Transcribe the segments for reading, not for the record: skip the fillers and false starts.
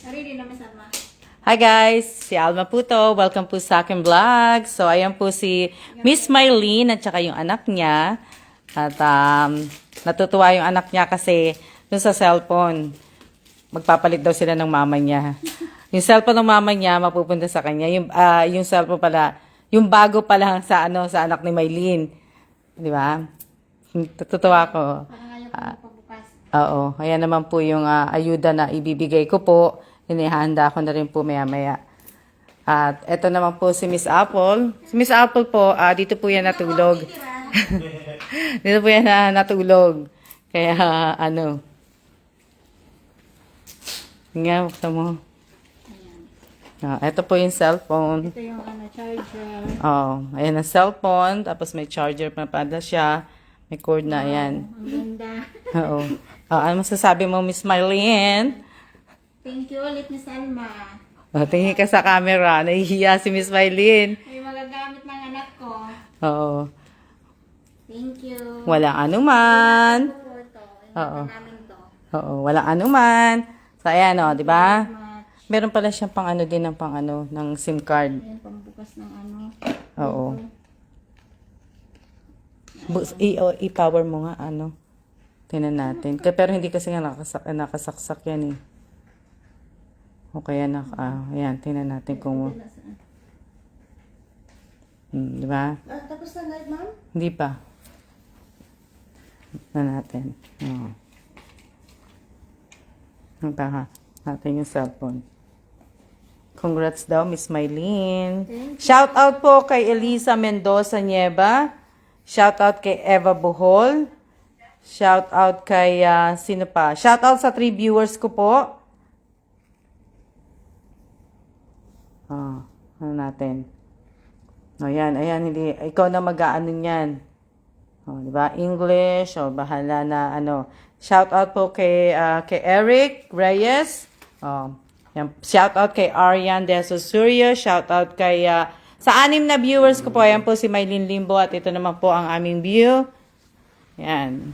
Ready na, Miss Alma. Hi guys, si Alma po to. Welcome po sa aking vlog. So ayan po si Miss Mylene at saka yung anak niya. At natutuwa yung anak niya kasi dun sa cellphone, magpapalit daw sila ng mama niya. Yung cellphone ng mama niya mapupunta sa kanya. Yung cellphone pala, yung bago pala sa sa anak ni Mylene. Di ba? Natutuwa ko. Parang ayaw ko magpabukas. Oo, ayan naman po yung ayuda na ibibigay ko po. Inihanda ko na rin po maya-maya. At eto naman po si Miss Apple. Si Miss Apple po, dito po yan natulog. Dito po yan natulog. Kaya, nga, buksan mo. Eto po yung cellphone. Ito yung charger. Ayan ang cellphone. Tapos may charger pa pala siya. May cord na, ayan. Ang ganda. Oo. Ano masasabi mo, Miss Mylene? Thank you ulit, Miss Alma. Tingin ka sa camera. Nahihiya si Miss Mylene. May magagamit ng anak ko. Oo. Thank you. Walang anuman. Ito po ito. Oo. Namin to. Oo, walang anuman. So, ayan di ba? Much. Meron pala siyang ng SIM card. Ayan, pambukas ng Oo. I-power mo nga, Tingnan natin. Pero hindi kasi nga nakasaksak yan eh. O kaya ayan, tingnan natin kung... di ba? Tapos na live, ma'am? Hindi pa. Tingnan natin. Punta natin yung cellphone. Congrats daw, Miss Mylene. Shout out po kay Elisa Mendoza Nieva. Shout out kay Eva Bohol. Shout out kay sino pa? Shout out sa 3 viewers ko po. Ano natin? Ayan, hindi ikaw na mag-aano niyan. Di ba? English, bahala na Shout out po kay Eric Reyes. Yan. Shout out kay Arian De Susurio. Shout out kay sa 6 na viewers ko po. Ayan po si Mylene Limbo at ito naman po ang aming view. Yan.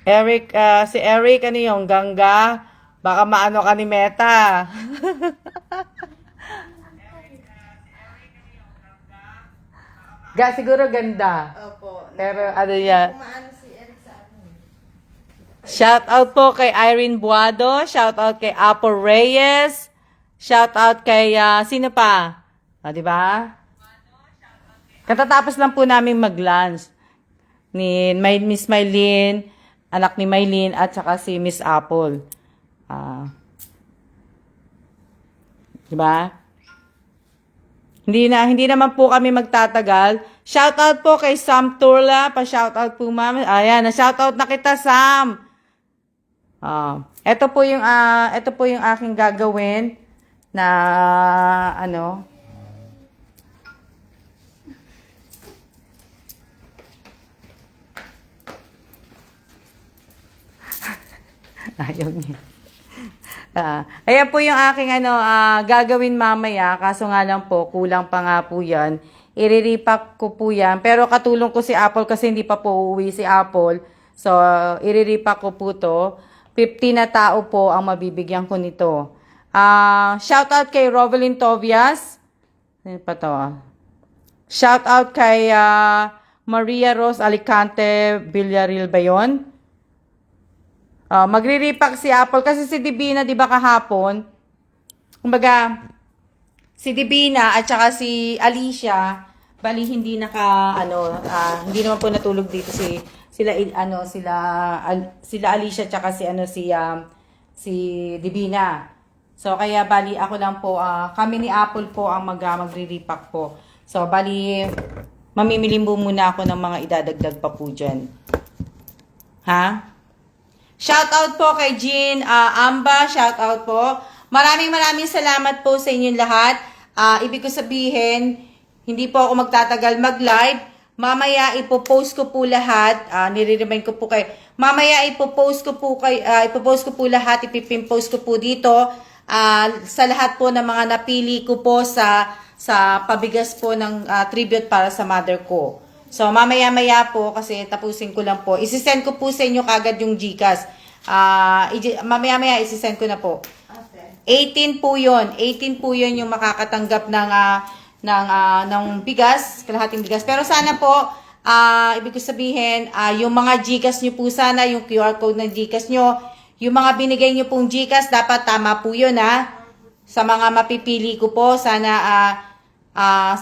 Eric, si Eric, ano yung gangga? Baka maano ka ni Meta. Siguro ganda. Opo. Pero ano yan? Kumaano si Eric sa akin. Shout out po kay Irene Buado. Shout out kay Apo Reyes. Shout out kay, sino pa? Di ba? Katatapos lang po namin mag-lunch. Ni Miss Mylene, anak ni Mylene, at saka si Miss Apple. Di ba? Hindi naman po kami magtatagal. Shoutout po kay Sam Turla. Pa-shoutout po, ma'am. Ayan, na-shoutout na kita, Sam. Ito po yung aking gagawin na ayaw niya. Ayan po yung aking gagawin mamaya. Kaso nga lang po, kulang pa nga po yan. Iriripak ko po yan. Pero katulong ko si Apple kasi hindi pa po uuwi si Apple. So, iriripak ko po to. 50 na tao po ang mabibigyan ko nito. Shoutout kay Rovelyn Tobias. Ano pa to? Shoutout kay Maria Rose Alicante Villarreal ba yun? Magre-repack si Apple kasi si Divina, di ba kahapon? Kumbaga, si Divina at saka si Alicia, bali hindi hindi naman po natulog dito sila Alicia at saka si Divina. So kaya bali ako lang po, kami ni Apple po ang magre-repack po. So bali mamimili muna ako ng mga idadagdag pa po diyan. Ha? Shoutout po kay Jean Amba, shoutout po. Maraming salamat po sa inyong lahat. Ibig ko sabihin, hindi po ako magtatagal mag-live. Mamaya ipopost ko po lahat. Nire-remind ko po mamaya ipopost ko po lahat, ipipimpost ko po dito sa lahat po ng mga napili ko po sa sa pabigas po ng tribute para sa mother ko. So, mamaya-maya po, kasi tapusin ko lang po. Isisend ko po sa inyo kagad yung GCash. Mamaya-maya isisend ko na po. Okay. 18 po yun. 18 po yun yung makakatanggap ng bigas, kalahating bigas. Pero sana po, ibig ko sabihin, yung mga GCash nyo po sana, yung QR code ng GCash nyo, yung mga binigay nyo pong GCash, dapat tama po yun Sa mga mapipili ko po, sana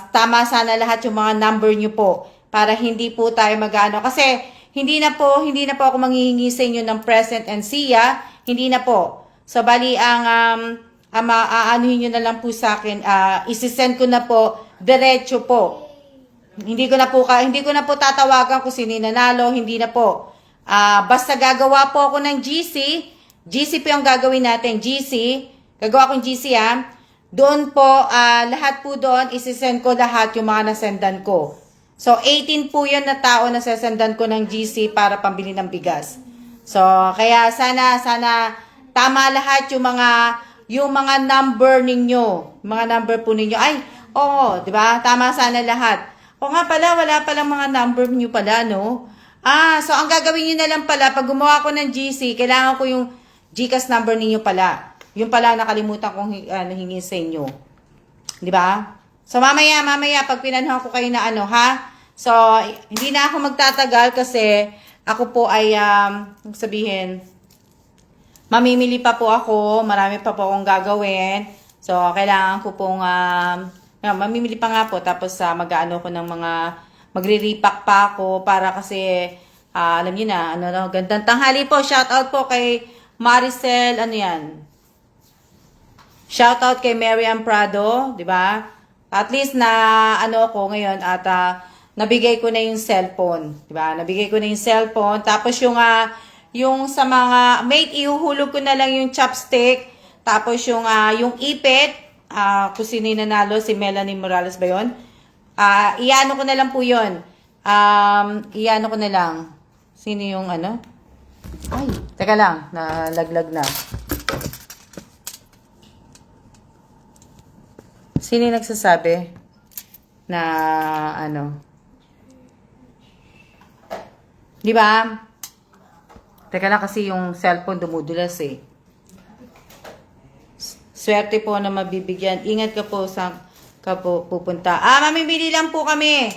tama sana lahat yung mga number nyo po para hindi po tayo mag-ano. Kasi hindi na po ako manghihingi sa inyo ng present and siya. Hindi na po. So, bali, aanuhin nyo na lang po sa akin. Isisend ko na po, diretso po. Hindi ko na po tatawagan kung sino nanalo. Hindi na po. Basta gagawa po ako ng GC. GC po yung gagawin natin. GC. Gagawa akong GC Doon po, lahat po doon, isisend ko lahat yung mga nasendan ko. So, 18 po yun na tao na sasendan ko ng GC para pambili ng bigas. So, kaya sana tama lahat yung mga number ninyo. Mga number po ninyo. Ay, oo, di ba? Tama sana lahat. O nga pala, wala palang mga number niyo pala, no? So ang gagawin niyo na lang pala, pag gumawa ko ng GC, kailangan ko yung GCash number ninyo pala. Yung pala nakalimutan kong hingin sa inyo. Di ba? So mamaya, pag pinanuhan ko kayo na So, hindi na ako magtatagal kasi ako po ay, sabihin, mamimili pa po ako, marami pa po akong gagawin. So, kailangan ko pong, mamimili pa nga po, tapos mag-ano ko ng magre-repack pa ako para kasi, alam niyo na, gandang tanghali po. Shout out po kay Maricel, Shout out kay Marian Prado, di ba? At least na, ako ngayon at, nabigay ko na yung cellphone, di ba? Nabigay ko na yung cellphone, tapos yung sa mga mate, ihuhulog ko na lang yung chopstick, tapos yung ipit, kung sino yung nanalo, si Melanie Morales ba yun? Iano ko na lang po yun. Iano ko na lang. Sino yung Ay, teka lang, nalaglag na. Sino yung nagsasabi na Di ba? Teka lang kasi yung cellphone dumudulas Swerte po na mabibigyan. Ingat ka po sa pupunta. Mamimili lang po kami.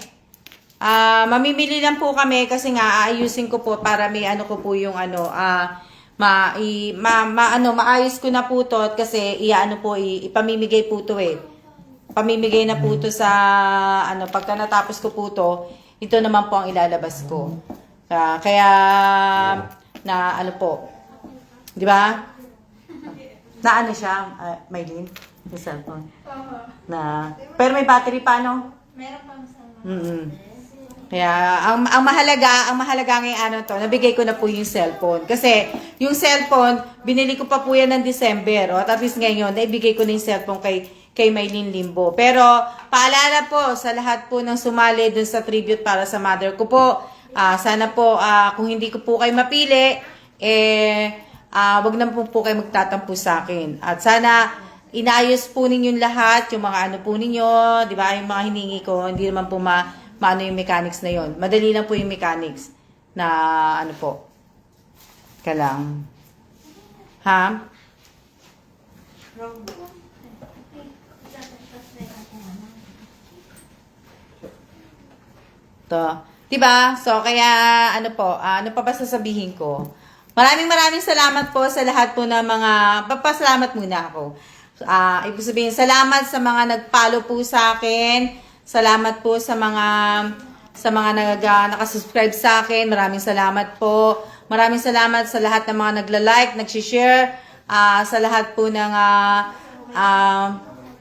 Mamimili lang po kami kasi nga aayusin ko po para may ko po yung maayos ko na po to kasi ipamimigay po to Pamimigay na po to sa pagka natapos ko po to, ito naman po ang ilalabas ko. Kaya na po. 'Di ba? Na siya, Maylin, yung cellphone. Pero may battery pa Meron pa sa Kaya ang mahalaga ngayon nabigay ko na po yung cellphone. Kasi yung cellphone, binili ko pa po yan ng December. At least ngayon, naibigay ko na yung cellphone kay Maylin Limbo. Pero paalala po sa lahat po ng sumali dun sa tribute para sa mother ko po. Sana po, kung hindi ko po kayo mapili, wag na po kayo magtatampo sa akin. At sana, inaayos po ninyo lahat, yung mga po ninyo, di ba, yung mga hiningi ko, hindi naman po maano yung mechanics na yon. Madali lang po yung mechanics na po. Ka lang. Ha? To. Diba? So, kaya, ano pa ba sasabihin ko? Maraming salamat po sa lahat po ng mga, papasalamat muna ako. Ibig sabihin, salamat sa mga nag-follow po sa akin. Salamat po sa mga nakasubscribe sa akin. Maraming salamat po. Maraming salamat sa lahat ng mga nagla-like, nag-share, sa lahat po ng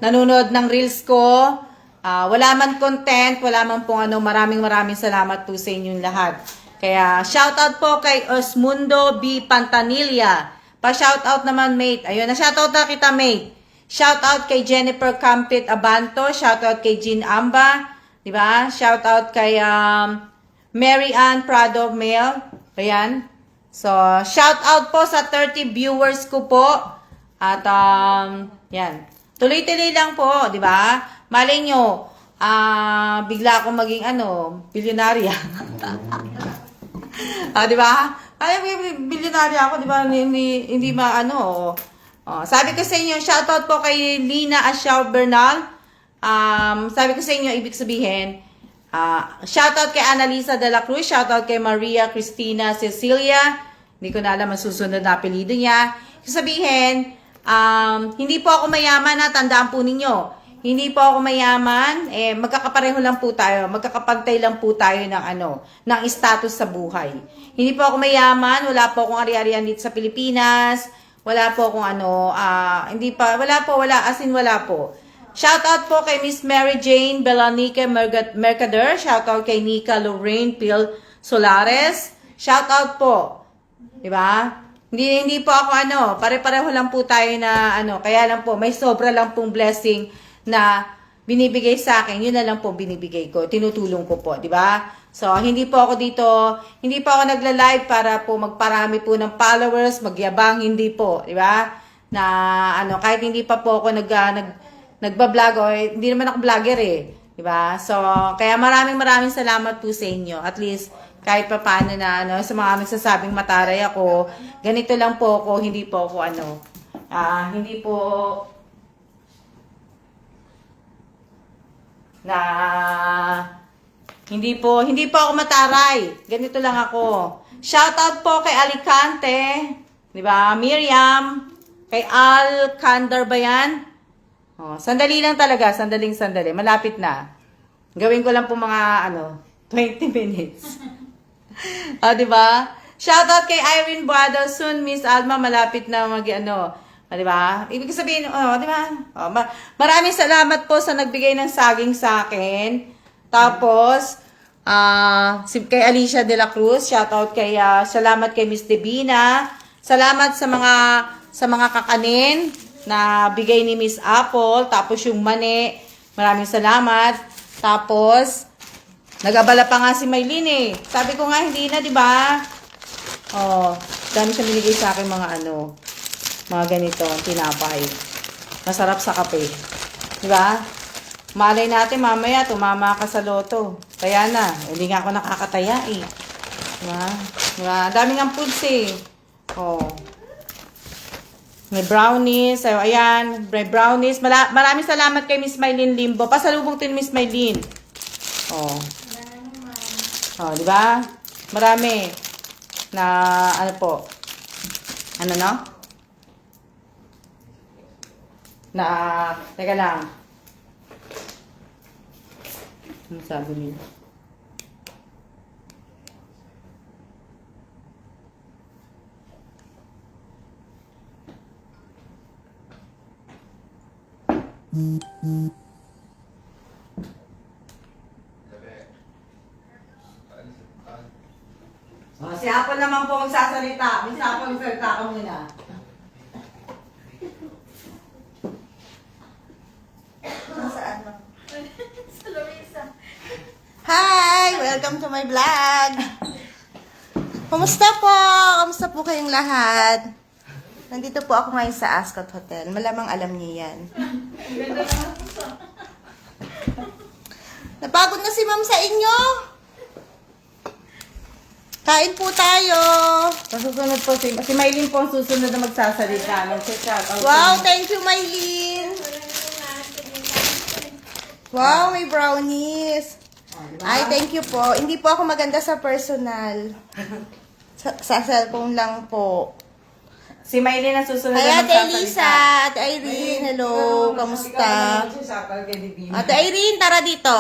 nanonood ng reels ko. Wala man content, wala man pong maraming salamat po sa inyong lahat. Kaya, shoutout po kay Osmundo B. Pantanilla. Pa-shoutout naman, mate. Ayun, na-shoutout na kita, mate. Shoutout kay Jennifer Campit Abanto. Shoutout kay Jean Amba. Diba? Shoutout kay Mary Ann Prado Mail. Ayan. So, shoutout po sa 30 viewers ko po. At, yan. Tuloy-tuloy lang po, di ba? Malay nyo, bigla akong maging bilyonarya. Di ba? Ay, bilyonarya ako, di ba? Hindi sabi ko sa inyo, shoutout po kay Lina Ashaw Bernal. Sabi ko sa inyo, ibig sabihin, shoutout kay Annalisa de la Cruz, shoutout kay Maria Cristina Cecilia. Hindi ko na alam ang susunod na apelido niya. Sabihin, hindi po ako mayaman, tandaan po ninyo. Hindi po ako mayaman, magkakapareho lang po tayo, magkakapantay lang po tayo ng status sa buhay. Hindi po ako mayaman, wala po akong ari-arian dito sa Pilipinas, wala po akong wala po. Shoutout po kay Miss Mary Jane Belanica Mercader, shoutout kay Nika Lorraine Pil Solares, shoutout po. Diba? Hindi po ako pare-pareho lang po tayo na kaya lang po, may sobra lang pong blessing na binibigay sa akin, yun na lang po binibigay ko, tinutulong ko po, di ba? So, hindi po ako nagla-live para po magparami po ng followers, magyabang, hindi po, di ba? Na kahit hindi pa po ako nagba-vlog, hindi naman ako vlogger di ba? So, kaya maraming salamat po sa inyo. At least, kahit pa paano na, sa mga nagsasabing mataray ako, ganito lang po ako, hindi po ako hindi po ako mataray. Ganito lang ako. Shoutout po kay Alicante, 'di ba? Miriam, kay Al Kandar ba yan? Sandali lang talaga, sandali. Malapit na. Gawin ko lang po mga 20 minutes. 'Di ba? Shoutout kay Irene Buado, soon Miss Alma, malapit na di ba? Ibig sabihin, di ba? Maraming salamat po sa nagbigay ng saging sa akin. Tapos, kay Alicia de la Cruz, shoutout salamat kay Miss Divina. Salamat sa mga kakanin na bigay ni Miss Apple. Tapos yung mani, maraming salamat. Tapos, nag-abala pa nga si Maylin Sabi ko nga, hindi na, di ba? Dami siya binigay sa akin mga ganito, tinapay. Masarap sa kape. Diba? Malay natin mamaya, tumama ka sa loto. Kaya na, hindi nga ako nakakataya Diba? Dami ng foods May brownies. Ayan, may brownies. Maraming salamat kay Miss Maylin Limbo. Pasalubong din Miss Maylin. Diba? Marami. Teka lang. Ano sabi nila? Si Apple naman po magsasalita. Miss Apple, magsalita ka muna. Sa Larissa. Hi! Welcome to my vlog! Kumusta po? Kumusta po kayong lahat? Nandito po ako ngayon sa Ascot Hotel. Malamang alam niyo yan. Napagod na si ma'am sa inyo? Kain po tayo! Susunod po si Maylin po ang susunod na magsasalita. Wow! Thank you, Maylin! Wow! May brownies! Ay, thank you po. Hindi po ako maganda sa personal. Sa cellphone lang po. Si Maylin ang susunod Hi, na Ate Elisa! Ate Irene, hello! Kamusta? Ate Irene, tara dito!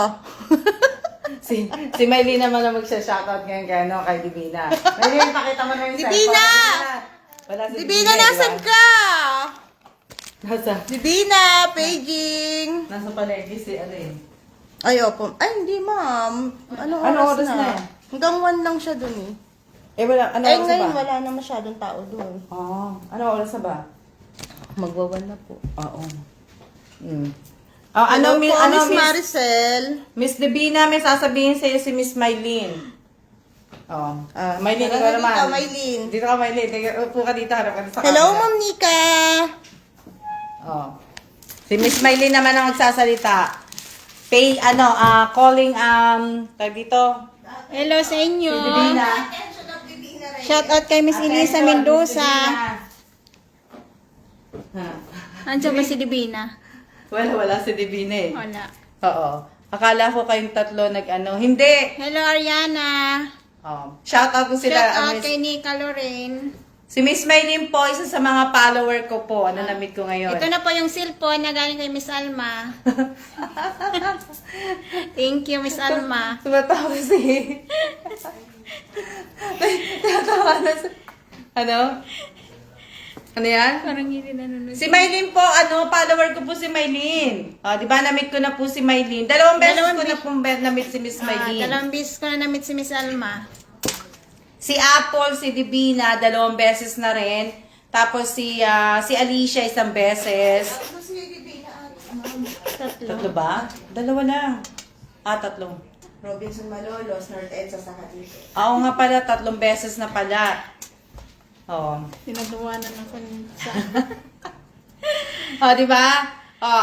si Maylin naman ang magsha-shoutout ngayon kay Divina. Maylin, pakita mo na yung Divina! Wala si Divina, nasan ka? Nasa? Divina, paging! Nasa palengke si Ay, opo. Ay, hindi ma'am. Anong oras na? Hanggang 1 lang siya dun Ano oras ngayon ba? wala na masyadong tao dun. Ano oras na ba? Magwawan na po. Oo. Hello po, Miss Maricel. Miss Divina, may sasabihin sa'yo si Miss Maylin. Maylin, ikaw naman. Dito, Maylin. Dito ka, Maylin. Upo ka dito. Harap ka sa Hello, camera. Ma'am Nika. Si Miss Maylin naman ang magsasalita. Calling, tag dito. Hello sa inyo. Si Divina. Attention of Divina Reyes. Shout out kay Miss Elisa Attention, Mendoza. si Divina. Andiyan ba si Divina? Wala si Divina eh. Wala. Oo. Akala ko kayong tatlo Hindi. Hello Ariana. Shout out ko sila. Shout out Miss- kay Nika Loren. Si Miss Maylin po, isa sa mga follower ko po. Na-meet ko ngayon. Ito na po yung cellphone na galing kay Miss Alma. Thank you, Miss Alma. Tumatawa si... Tumatawa na si... Ano? Ano yan? Parang hindi nanonood. Si Maylin po, follower ko po si Maylin. Di ba, na-meet ko na po si Maylin. Dalawang beses ko na po na-meet si Miss Maylin. Dalawang beses ko na na-meet si Miss Alma. Si Apple, si Divina, 2 beses na rin. Tapos si Alicia, 1 beses. Ano si Divina? Tatlo ba? 2 lang. 3. Robinson Malolos, North EDSA sa Cavite. Oo nga pala, 3 beses na pala. Oo. Tinatawanan ako sa... Di ba?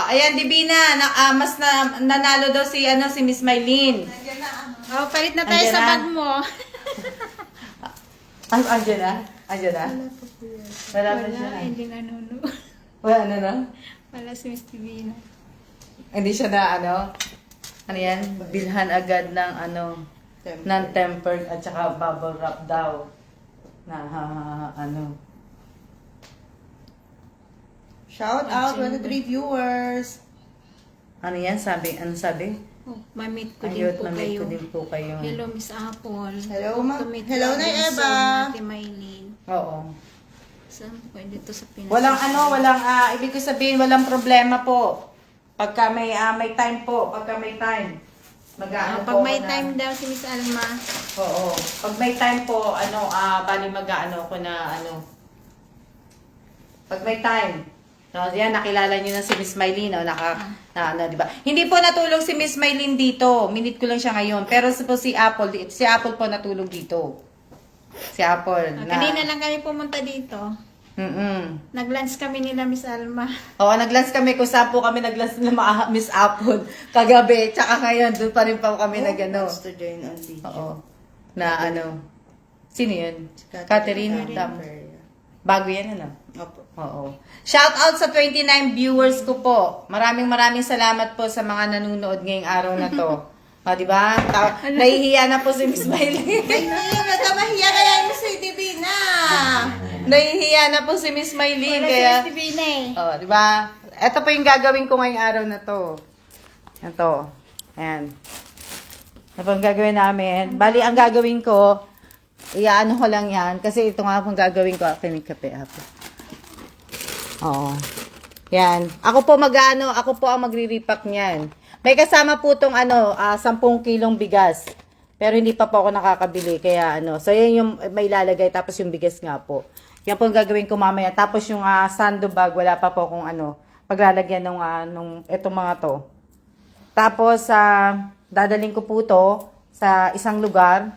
Ayan, Divina, mas nanalo daw si Miss Maylin. Nandiyan na Oh, palit na tayo Andyan sa na. bag mo. Andiyan na? Andiyan na? Wala pa siya. Wala, hindi nanonood. Wala na. Wala si Miss Divina. Hindi siya na ano yan? Bilhan agad ng non-tempered at saka bubble wrap daw. Shout out, 1 to 3 viewers. Ano yan? Ano sabi? Oh, ma-meet ko din Ayot, po na-meet kayo. ko din po kayo. Hello, Miss Apple. Hello, ma'am. To meet Hello, Nay Robinson, Eva. Ate Maylin. Oo. Saan po dito sa Pinas? Walang ibig ko sabihin, walang problema po. Pagka may time po, pagka may time. Mag-aano Pag po may ako time daw si Miss Alma. Oo. Pag may time po, bali mag-aano ko na Pag may time. No, yan, nakilala niyo na si Miss Maylin, di ba? Hindi po natulog si Miss Maylin dito. Minute ko lang siya ngayon. Pero si Apple po natulog dito. Si Apple. Kanina lang kami pumunta dito. Nag-lunch kami nila Miss Alma. Oo, nag-lunch kami kung saan po kami nag-lunch nila Miss Apple. Kagabi, tsaka ngayon, doon pa rin po kami Wants to join on video. Oo. Sino yun? Catherine Catherine. Damper. Bago yan, Opo. Oo. Shout out sa 29 viewers ko po. Maraming salamat po sa mga nanonood ngayong araw na to. Di ba? Nahihiya na po si Miss Maylin. Ay, nagkamahiya kaya mo si Divina. Nahihiya na po si Miss Maylin. Wala Kaya, si Miss Divina eh. di ba? Ito po yung gagawin ko ngayong araw na to. Ito. Ayan. Ito po yung gagawin namin. Bali, ang gagawin ko, iaano ko lang yan. Kasi ito nga pong gagawin ko. Ako may kape. Oo. Yan. Ako po ang magre-repack niyan. May kasama po tong 10 kilong bigas. Pero hindi pa po ako nakakabili. Kaya so yan yung may lalagay. Tapos yung bigas nga po. Yan po ang gagawin ko mamaya. Tapos yung sando bag, wala pa po kung paglalagyan nung etong mga to. Tapos, dadaling ko po to sa isang lugar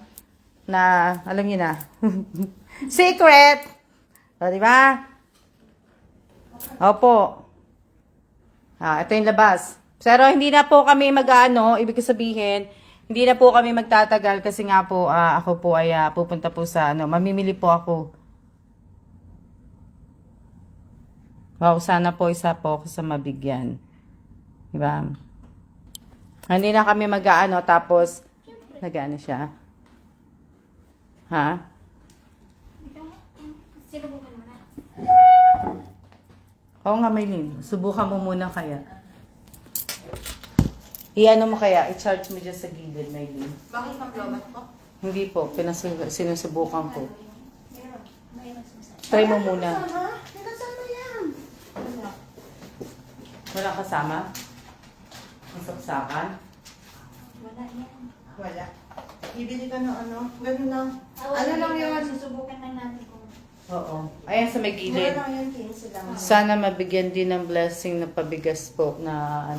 na, alam niyo na, secret! Di ba? Opo. Ito yung labas. Pero hindi na po kami ibig sabihin, hindi na po kami magtatagal kasi nga po, ako po ay pupunta po sa, mamimili po ako. Wow, sana po isa po ako sa mabigyan. Diba? Hindi na kami tapos, siya. Ha? Sinubukan mo na. Oo nga, Maylin. Subukan mo muna kaya. Iano mo kaya? I-charge mo dyan sa gilid, Maylin. Bakit mag-lobat ko? Hindi po. Sinusubukan ko. Try mo muna. Pinasama yan. Wala kasama? Ang saksakan? Wala yan. Wala. Bibili ka ng ganun lang. Ano lang yun? Susubukan lang natin kung... Oo. Ayan sa may Wala gilid. lang yan, 15 lang. Sana mabigyan din ng blessing na pabigas po na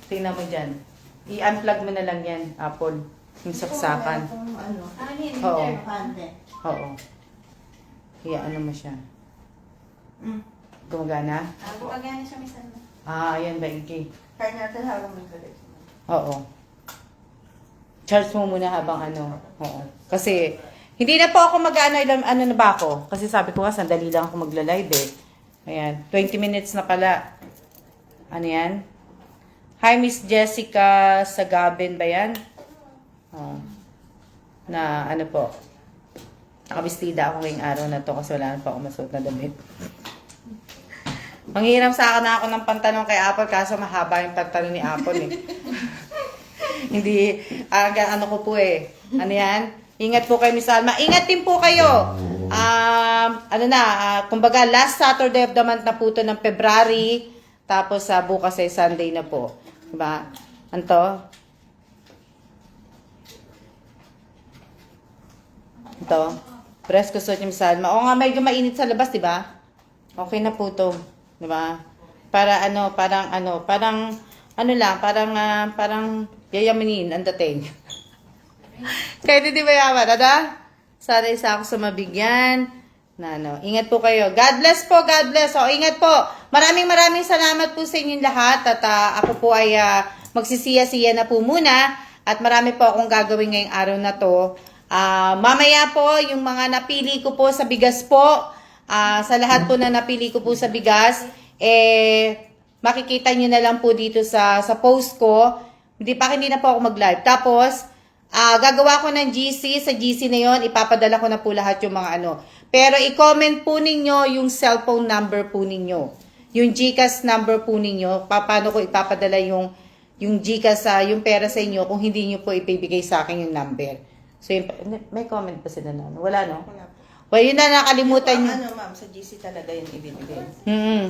Tingnan mo dyan. I-unplug mo na lang yan, Apple. Yung saksakan. Kung ano. Ano yun? Oo. Pande. Oo. Mo siya. Gumagana? Gumagana siya Miss Alma. Ayan ba, Iggy? Kaya natin habang magkalit. Oo. Charge mo muna habang ano. Oo. Kasi, hindi na po ako mag-ano, ano na ba ako? Kasi sabi ko nga, sandali lang ako magla-live eh. Ayan, 20 minutes na pala. Ano yan? Hi, Miss Jessica Sagabin ba yan? Oh. Na ano po? Nakabistida ako ngayong araw na to kasi wala na pa ako masuot na damit. Manghiram sa akin na ako ng pantalon kay Apple kaso mahaba yung pantalon ni Apple eh. Hindi, ano ko po eh. Ano yan? Ingat po kayo, Miss Alma. Ingat din po kayo. Kumbaga last Saturday of the month na po ito ng February. Tapos bukas ay Sunday na po. Diba? Anto? Ito. Press ko suot yung Salma. Oo nga, medyo mainit sa labas, di ba? Okay na po to. Di ba? Parang yayamanin ang dating. Kaya di ba yaman? Ada? Sana isa ako sa mabigyan. Ingat po kayo. God bless po, God bless. O, ingat po. Maraming salamat po sa inyong lahat. At ako po ay magsisiya-siya na po muna. At marami po akong gagawin ngayong araw na to. Mamaya po, yung mga napili ko po sa bigas po, sa lahat po na napili ko po sa bigas, makikita nyo na lang po dito sa post ko. Hindi na po ako mag-live. Tapos, gagawa ko ng GC. Sa GC na yon ipapadala ko na po lahat yung mga ano. Pero i-comment po ninyo yung cellphone number po ninyo. Yung GCash number po ninyo. Paano ko ipapadala yung GCash, yung pera sa inyo kung hindi nyo po ipibigay sa akin yung number. So, may comment pa sila na? Wala, no? Wala. Well, yun na nakalimutan nyo. Ano, ma'am, sa GC talaga yung ibibigay.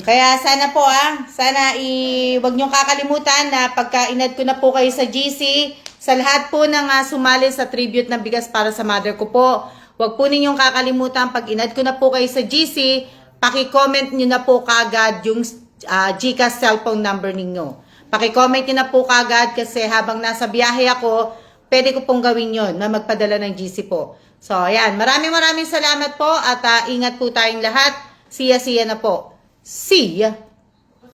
Kaya sana po, wag nyo kakalimutan na pagka inad ko na po kayo sa GC, sa lahat po ng sumali sa tribute ng bigas para sa mother ko po, wag po ninyong kakalimutan, pag inad ko na po kayo sa GC, paki-comment nyo na po kagad yung GCash cellphone number ninyo. Paki-comment nyo na po kagad kasi habang nasa biyahe ako, pwede ko pong gawin yon na magpadala ng GC po. So, ayan. Maraming salamat po at ingat po tayong lahat. Siya na po. See ya!